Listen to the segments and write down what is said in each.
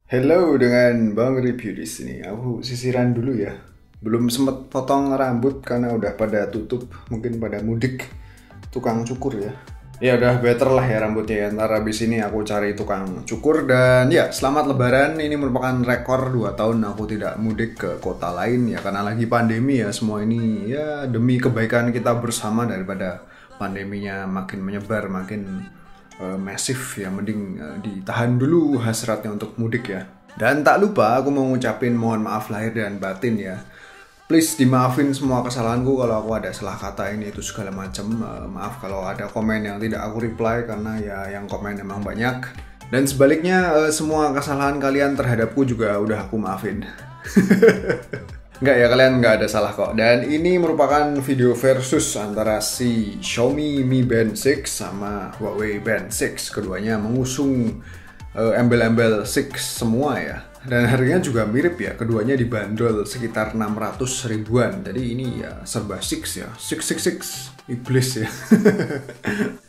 Hello dengan Bang Review di sini. Aku sisiran dulu ya. Belum sempet potong rambut karena udah pada tutup, mungkin pada mudik tukang cukur ya. Ya udah better lah ya rambutnya ya. Ntar abis ini aku cari tukang cukur dan ya selamat lebaran. Ini merupakan rekor 2 tahun aku tidak mudik ke kota lain ya karena lagi pandemi ya. Semua ini ya demi kebaikan kita bersama daripada pandeminya makin menyebar, makin masif ya, mending ditahan dulu hasratnya untuk mudik ya. Dan tak lupa aku mau ngucapin mohon maaf lahir dan batin ya. Please dimaafin semua kesalahanku kalau aku ada salah kata ini itu segala macam. Maaf kalau ada komen yang tidak aku reply karena ya yang komen emang banyak. Dan sebaliknya semua kesalahan kalian terhadapku juga udah aku maafin. Enggak ya, kalian nggak ada salah kok. Dan ini merupakan video versus antara si Xiaomi Mi Band 6 sama Huawei Band 6. Keduanya mengusung embel-embel 6 semua ya. Dan harganya juga mirip ya, keduanya dibanderol sekitar 600 ribuan. Jadi ini ya serba 6 ya, 666 iblis ya.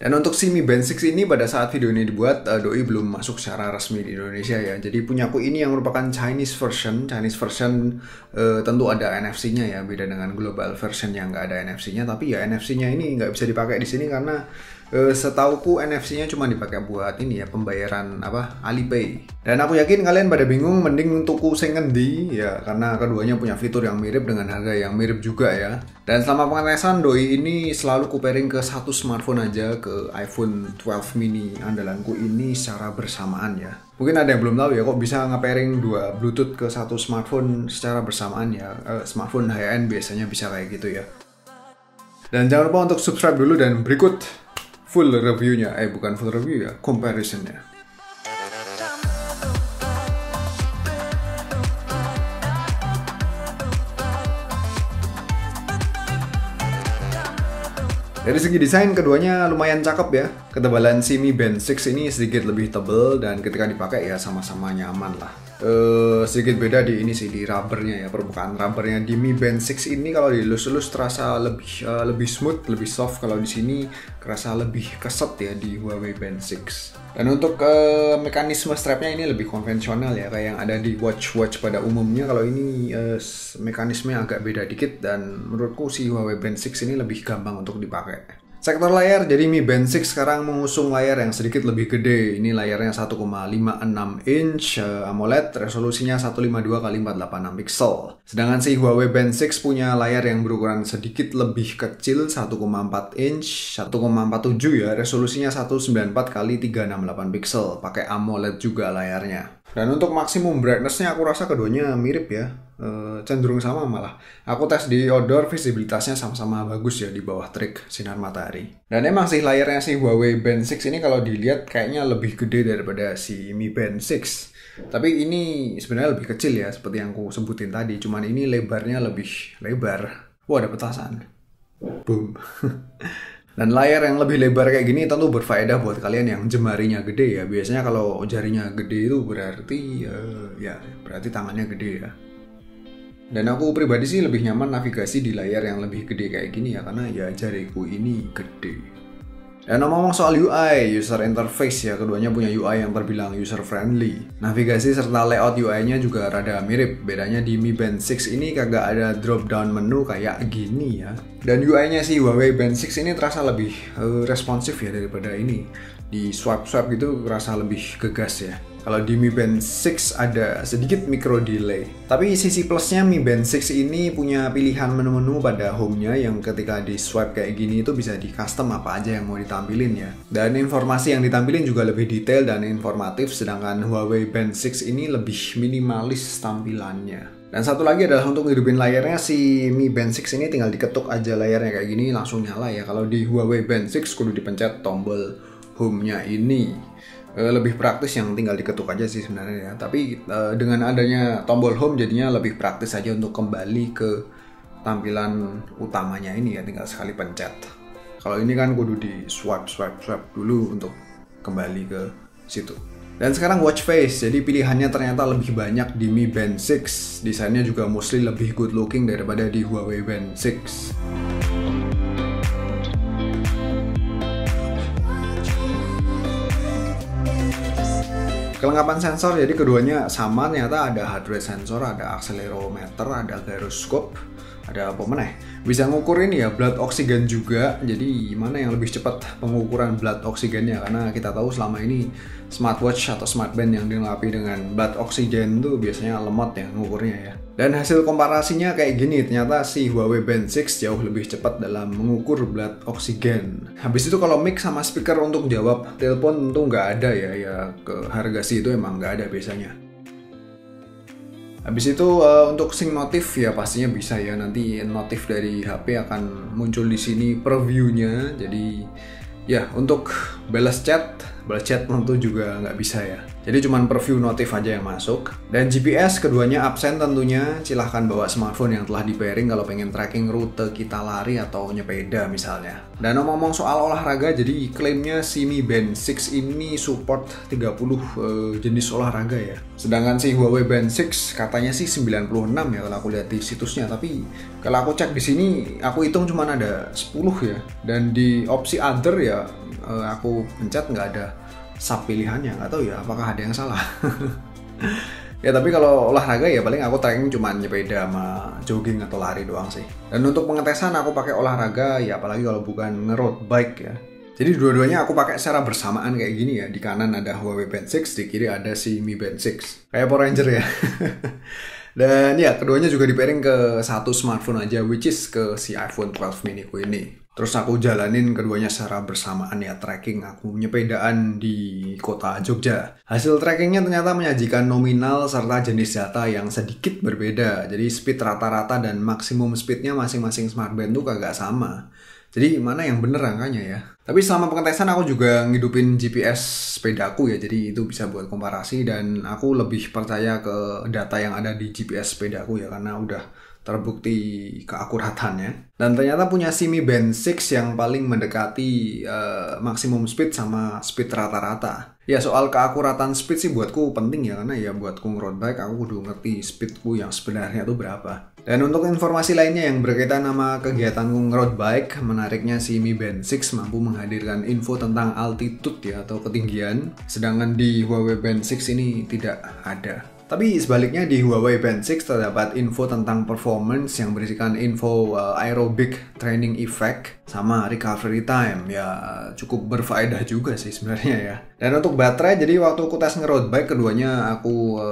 Dan untuk si Mi Band 6 ini pada saat video ini dibuat, doi belum masuk secara resmi di Indonesia ya. Jadi punyaku ini yang merupakan Chinese version. Chinese version tentu ada NFC-nya ya, beda dengan global version yang nggak ada NFC-nya. Tapi ya NFC-nya ini nggak bisa dipakai di sini karena setauku NFC-nya cuma dipakai buat ini ya, pembayaran apa, Alipay. Dan aku yakin kalian pada bingung mending tuku sing ngendi ya, karena keduanya punya fitur yang mirip dengan harga yang mirip juga ya. Dan selama pengetesan doi ini selalu ku pairing ke satu smartphone aja, ke iPhone 12 mini andalanku ini secara bersamaan ya. Mungkin ada yang belum tahu ya kok bisa nge-pairing dua Bluetooth ke satu smartphone secara bersamaan ya. Smartphone high-end biasanya bisa kayak gitu ya. Dan jangan lupa untuk subscribe dulu dan berikut full reviewnya, bukan full review ya, comparisonnya. Dari segi desain keduanya lumayan cakep ya. Ketebalan si Mi Band 6 ini sedikit lebih tebal dan ketika dipakai ya sama-sama nyaman lah. Sedikit beda di ini sih, di rubbernya ya, permukaan rubbernya di Mi Band 6 ini kalau dilus-lus terasa lebih smooth, lebih soft. Kalau di sini kerasa lebih keset ya di Huawei Band 6. Dan untuk mekanisme strapnya ini lebih konvensional ya, kayak yang ada di watch pada umumnya. Kalau ini mekanismenya agak beda dikit dan menurutku si Huawei Band 6 ini lebih gampang untuk dipakai. Sektor layar, jadi Mi Band 6 sekarang mengusung layar yang sedikit lebih gede. Ini layarnya 1,56 inch AMOLED, resolusinya 152x486 pixel. Sedangkan si Huawei Band 6 punya layar yang berukuran sedikit lebih kecil, 1,4 inch, 1,47 ya, resolusinya 194x368 pixel. Pakai AMOLED juga layarnya. Dan untuk maksimum brightness-nya aku rasa keduanya mirip ya, cenderung sama malah. Aku tes di outdoor, visibilitasnya sama-sama bagus ya di bawah terik sinar matahari. Dan emang sih layarnya si Huawei Band 6 ini kalau dilihat kayaknya lebih gede daripada si Mi Band 6. Tapi ini sebenarnya lebih kecil ya, seperti yang aku sebutin tadi. Cuman ini lebarnya lebih lebar. Wah, ada petasan. Boom. Dan layar yang lebih lebar kayak gini tentu berfaedah buat kalian yang jemarinya gede ya. Biasanya kalau jarinya gede itu berarti berarti tangannya gede ya. Dan aku pribadi sih lebih nyaman navigasi di layar yang lebih gede kayak gini ya, karena ya jariku ini gede. Dan ngomong soal UI, user interface ya, keduanya punya UI yang terbilang user friendly. Navigasi serta layout UI-nya juga rada mirip. Bedanya di Mi Band 6 ini kagak ada drop down menu kayak gini ya. Dan UI-nya si Huawei Band 6 ini terasa lebih responsif ya daripada ini. Di swipe-swipe gitu terasa lebih gegas ya. Kalau di Mi Band 6 ada sedikit micro delay. Tapi sisi plusnya Mi Band 6 ini punya pilihan menu-menu pada home-nya yang ketika di swipe kayak gini itu bisa di custom apa aja yang mau ditampilin ya. Dan informasi yang ditampilin juga lebih detail dan informatif, sedangkan Huawei Band 6 ini lebih minimalis tampilannya. Dan satu lagi adalah untuk ngidupin layarnya, si Mi Band 6 ini tinggal diketuk aja layarnya kayak gini langsung nyala ya. Kalau di Huawei Band 6 kudu dipencet tombol home-nya ini. Lebih praktis yang tinggal diketuk aja sih sebenarnya ya. Tapi dengan adanya tombol home jadinya lebih praktis aja untuk kembali ke tampilan utamanya ini ya, tinggal sekali pencet. Kalau ini kan kudu di swipe dulu untuk kembali ke situ. Dan sekarang watch face, jadi pilihannya ternyata lebih banyak di Mi Band 6. Desainnya juga mostly lebih good looking daripada di Huawei Band 6. Kelengkapan sensor, jadi keduanya sama, ternyata ada heart rate sensor, ada accelerometer, ada gyroscope, ada apa meneh, bisa ngukur ini ya blood oxygen juga. Jadi mana yang lebih cepat pengukuran blood oksigennya, karena kita tahu selama ini smartwatch atau smartband yang dilengkapi dengan blood oxygen tuh biasanya lemot ya ngukurnya ya. Dan hasil komparasinya kayak gini, ternyata si Huawei Band 6 jauh lebih cepat dalam mengukur blood oksigen. Habis itu kalau mic sama speaker untuk jawab telepon tentu nggak ada ya ke harga segitu emang nggak ada biasanya. Habis itu untuk sync notif ya pastinya bisa ya, nanti notif dari HP akan muncul di sini previewnya. Jadi ya untuk balas chat tentu juga nggak bisa ya. Jadi cuman preview notif aja yang masuk. Dan GPS keduanya absen tentunya. Silahkan bawa smartphone yang telah di pairing kalau pengen tracking rute kita lari atau nyepeda misalnya. Dan ngomong soal olahraga, jadi klaimnya si Mi Band 6 ini support 30 jenis olahraga ya. Sedangkan si Huawei Band 6 katanya sih 96 ya kalau aku lihat di situsnya. Tapi kalau aku cek di sini aku hitung cuman ada 10 ya. Dan di opsi other ya aku pencet nggak ada sub pilihannya, nggak tahu ya apakah ada yang salah. Ya tapi kalau olahraga ya paling aku tracking cuma nyepeda sama jogging atau lari doang sih. Dan untuk pengetesan aku pakai olahraga ya, apalagi kalau bukan nge-road bike ya. Jadi dua-duanya aku pakai secara bersamaan kayak gini ya. Di kanan ada Huawei Band 6, di kiri ada si Mi Band 6. Kayak Power Ranger ya. Dan ya keduanya juga di pairing ke satu smartphone aja, which is ke si iPhone 12 mini ku ini. Terus aku jalanin keduanya secara bersamaan ya, tracking aku nyepedaan di kota Jogja. Hasil trackingnya ternyata menyajikan nominal serta jenis data yang sedikit berbeda. Jadi speed rata-rata dan maksimum speednya masing-masing smartband tuh kagak sama. Jadi mana yang bener angkanya ya. Tapi selama pengetesan aku juga ngidupin GPS sepedaku ya, jadi itu bisa buat komparasi. Dan aku lebih percaya ke data yang ada di GPS sepedaku ya, karena udah terbukti keakuratannya. Dan ternyata punya si Mi Band 6 yang paling mendekati maksimum speed sama speed rata-rata. Ya soal keakuratan speed sih buatku penting ya, karena ya buatku nge-road bike aku kudu ngerti speedku yang sebenarnya tuh berapa. Dan untuk informasi lainnya yang berkaitan sama kegiatanku nge-road bike, menariknya si Mi Band 6 mampu menghadirkan info tentang altitude ya atau ketinggian, sedangkan di Huawei Band 6 ini tidak ada. Tapi sebaliknya di Huawei Band 6 terdapat info tentang performance yang berisikan info aerobic training effect sama recovery time. Ya cukup berfaedah juga sih sebenarnya ya. Dan untuk baterai, jadi waktu aku tes nge-road bike keduanya aku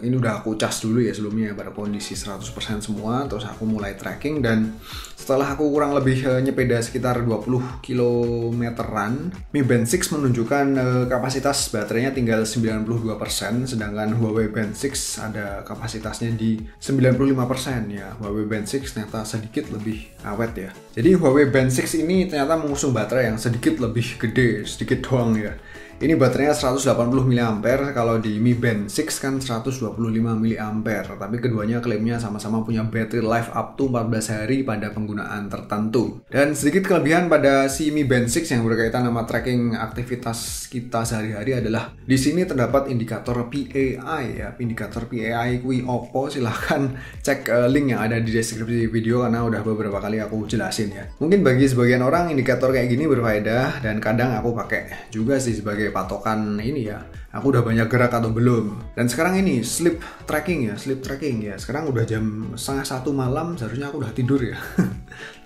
ini udah aku cas dulu ya sebelumnya pada kondisi 100% semua. Terus aku mulai tracking dan setelah aku kurang lebih nyepeda sekitar 20 kilometeran, Mi Band 6 menunjukkan kapasitas baterainya tinggal 92%, sedangkan Huawei Band 6 ada kapasitasnya di 95% ya. Huawei Band 6 ternyata sedikit lebih awet ya. Jadi Huawei Band 6 ini ternyata mengusung baterai yang sedikit lebih gede, sedikit doang ya. Ini baterainya 180 mAh, kalau di Mi Band 6 kan 125 mAh. Tapi keduanya klaimnya sama-sama punya battery life up to 14 hari pada penggunaan tertentu. Dan sedikit kelebihan pada si Mi Band 6 yang berkaitan sama tracking aktivitas kita sehari-hari adalah di sini terdapat indikator PAI ya. Indikator PAI kui opo, silahkan cek link yang ada di deskripsi video karena udah beberapa kali aku jelasin ya. Mungkin bagi sebagian orang indikator kayak gini berfaedah dan kadang aku pakai juga sih sebagai patokan ini ya, aku udah banyak gerak atau belum. Dan sekarang ini sleep tracking ya, sekarang udah jam 12:30 malam, seharusnya aku udah tidur ya.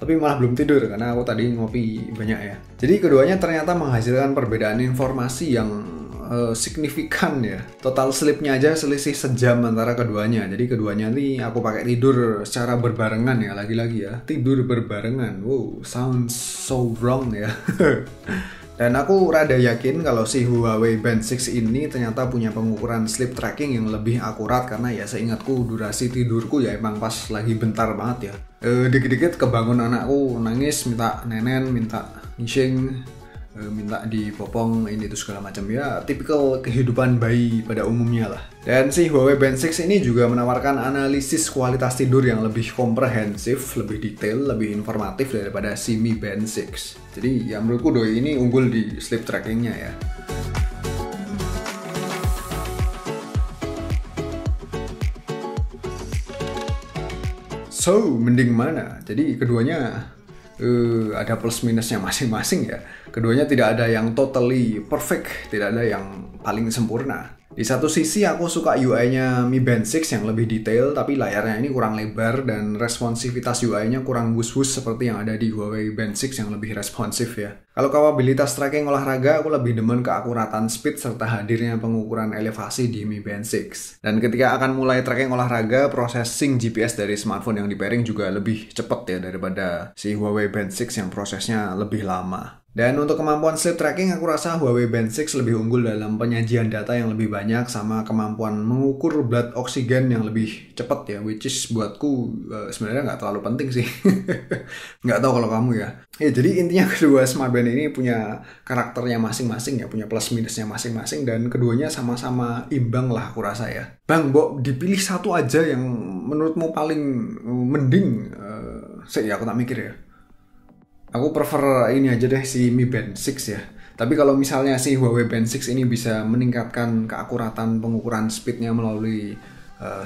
Tapi malah belum tidur karena aku tadi ngopi banyak ya. Jadi keduanya ternyata menghasilkan perbedaan informasi yang signifikan ya. Total sleepnya aja selisih sejam antara keduanya. Jadi keduanya nih aku pakai tidur secara berbarengan ya, lagi-lagi ya, tidur berbarengan. Wow, sounds so wrong ya. Dan aku rada yakin kalau si Huawei Band 6 ini ternyata punya pengukuran sleep tracking yang lebih akurat, karena ya seingatku durasi tidurku ya emang pas lagi bentar banget ya. Dikit-dikit kebangun anakku nangis, minta nenen, minta ngising, minta dipopong ini itu segala macam ya, tipikal kehidupan bayi pada umumnya lah. Dan si Huawei Band 6 ini juga menawarkan analisis kualitas tidur yang lebih komprehensif, lebih detail, lebih informatif daripada si Mi Band 6. Jadi ya menurutku doi ini unggul di sleep trackingnya ya. So, mending mana? Jadi keduanya ada plus minusnya masing-masing ya. Keduanya tidak ada yang totally perfect, tidak ada yang paling sempurna. Di satu sisi aku suka UI-nya Mi Band 6 yang lebih detail, tapi layarnya ini kurang lebar dan responsivitas UI-nya kurang wus-wus seperti yang ada di Huawei Band 6 yang lebih responsif ya. Kalau kapabilitas tracking olahraga, aku lebih demen keakuratan speed serta hadirnya pengukuran elevasi di Mi Band 6. Dan ketika akan mulai tracking olahraga, processing GPS dari smartphone yang di pairing juga lebih cepat ya daripada si Huawei Band 6 yang prosesnya lebih lama. Dan untuk kemampuan sleep tracking, aku rasa Huawei Band 6 lebih unggul dalam penyajian data yang lebih banyak sama kemampuan mengukur blood oksigen yang lebih cepat ya, which is buatku sebenarnya nggak terlalu penting sih. Nggak tahu kalau kamu ya. Ya jadi intinya kedua smartband ini punya karakternya masing-masing ya, punya plus minusnya masing-masing dan keduanya sama-sama imbang lah aku rasa ya. Bang, Bo, dipilih satu aja yang menurutmu paling mending. Aku tak mikir ya. Aku prefer ini aja deh si Mi Band 6 ya. Tapi kalau misalnya si Huawei Band 6 ini bisa meningkatkan keakuratan pengukuran speednya melalui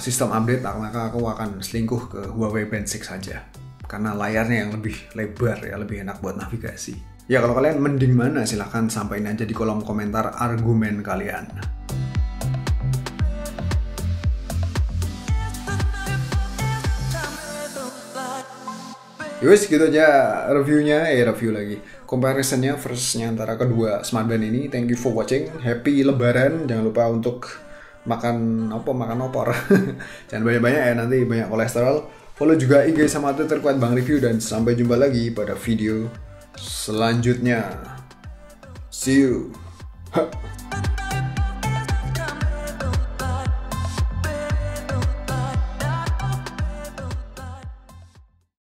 sistem update, maka aku akan selingkuh ke Huawei Band 6 saja. Karena layarnya yang lebih lebar ya, lebih enak buat navigasi. Ya kalau kalian mending mana silahkan sampaikan aja di kolom komentar argumen kalian. Yowes, gitu aja reviewnya, review lagi comparisonnya versusnya antara kedua smartband ini. Thank you for watching, happy lebaran, jangan lupa untuk makan opor jangan banyak-banyak ya, nanti banyak kolesterol. Follow juga IG sama Twitter Bang Review, dan sampai jumpa lagi pada video selanjutnya. See you.